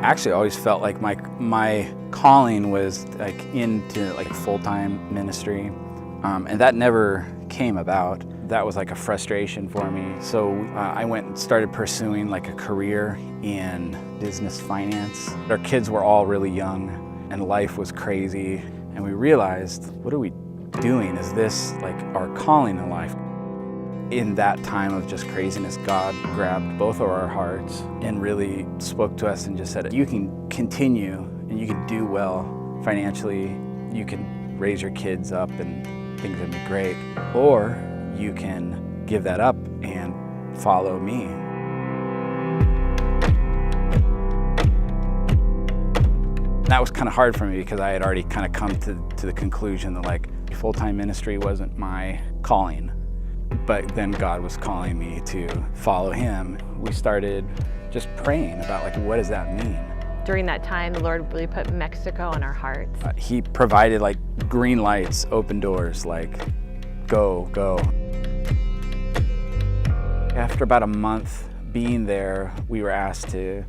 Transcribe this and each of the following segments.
actually always felt like my calling was like into like full-time ministry, and that never came about. That was like a frustration for me. So I went and started pursuing like a career in business finance. Our kids were all really young and life was crazy, and we realized, what are we doing? Is this like our calling in life? In that time of just craziness, God grabbed both of our hearts and really spoke to us and just said, you can continue and you can do well financially, you can raise your kids up and things will be great, or you can give that up and follow me. That was kind of hard for me because I had already kind of come to the conclusion that like full-time ministry wasn't my calling. But then God was calling me to follow him. We started just praying about like, what does that mean? During that time, the Lord really put Mexico on our hearts. He provided like green lights, open doors, like go, go. After about a month being there, we were asked to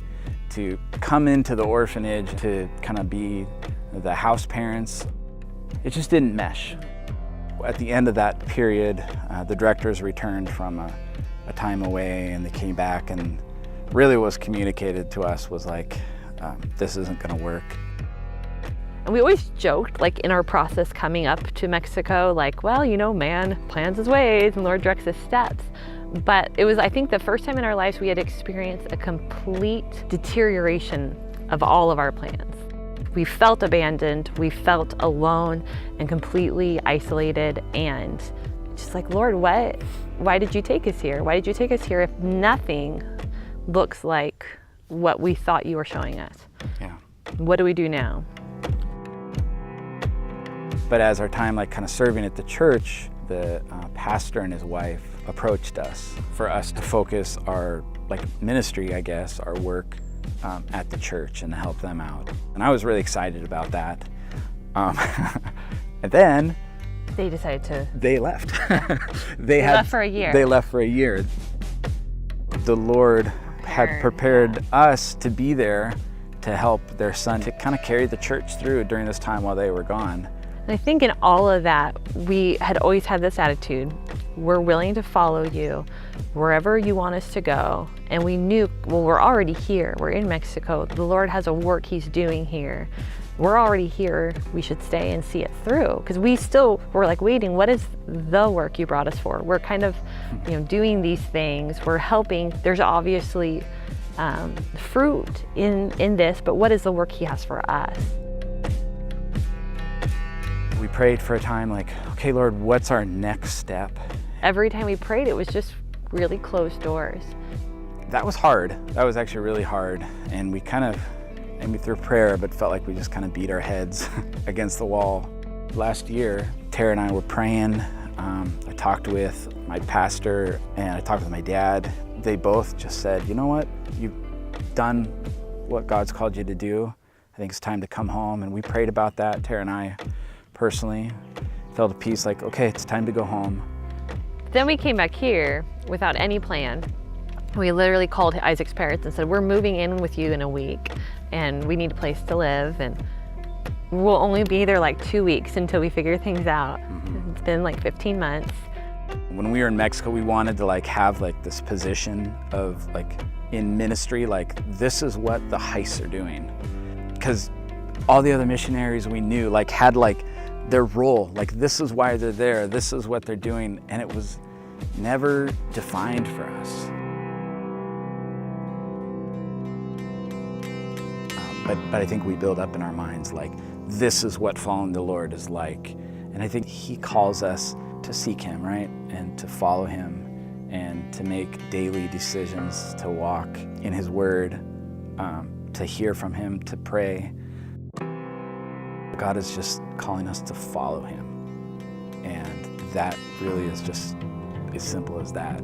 come into the orphanage to kind of be the house parents. It just didn't mesh. At the end of that period, the directors returned from a time away, and they came back, and really what was communicated to us was like, this isn't gonna work. And we always joked, like in our process coming up to Mexico, like, well, you know, man plans his ways and Lord directs his steps. But it was, I think, the first time in our lives we had experienced a complete deterioration of all of our plans. We felt abandoned, we felt alone and completely isolated, and just like, Lord, why did you take us here? Why did you take us here if nothing looks like what we thought you were showing us? Yeah. What do we do now? But as our time like kind of serving at the church, the pastor and his wife approached us for us to focus our like ministry, I guess, our work at the church and help them out. And I was really excited about that. And then they decided to... They left. They left for a year. They left for a year. The Lord had prepared us to be there to help their son to kind of carry the church through during this time while they were gone. And I think in all of that, we had always had this attitude, we're willing to follow you wherever you want us to go. And we knew, well, we're already here. We're in Mexico. The Lord has a work he's doing here. We're already here. We should stay and see it through. Because we still were like waiting, what is the work you brought us for? We're kind of, you know, doing these things. We're helping. There's obviously fruit in this, but what is the work he has for us? We prayed for a time like, okay, Lord, what's our next step? Every time we prayed, it was just really closed doors. That was hard. That was actually really hard. And we kind of, maybe through prayer, but felt like we just kind of beat our heads against the wall. Last year, Tara and I were praying. I talked with my pastor and I talked with my dad. They both just said, you know what? You've done what God's called you to do. I think it's time to come home. And we prayed about that, Tara and I personally felt at peace, like, okay, it's time to go home. Then we came back here without any plan. We literally called Isaac's parents and said, we're moving in with you in a week and we need a place to live, and we'll only be there like 2 weeks until we figure things out. Mm-hmm. It's been like 15 months. When we were in Mexico, we wanted to like have like this position of like in ministry, like this is what the Heists are doing. Because all the other missionaries we knew like had like their role, like this is why they're there, this is what they're doing, and it was never defined for us. But I think we build up in our minds like this is what following the Lord is like. And I think he calls us to seek him, right? And to follow him and to make daily decisions, to walk in his word, to hear from him, to pray. God is just calling us to follow him. And that really is just as simple as that.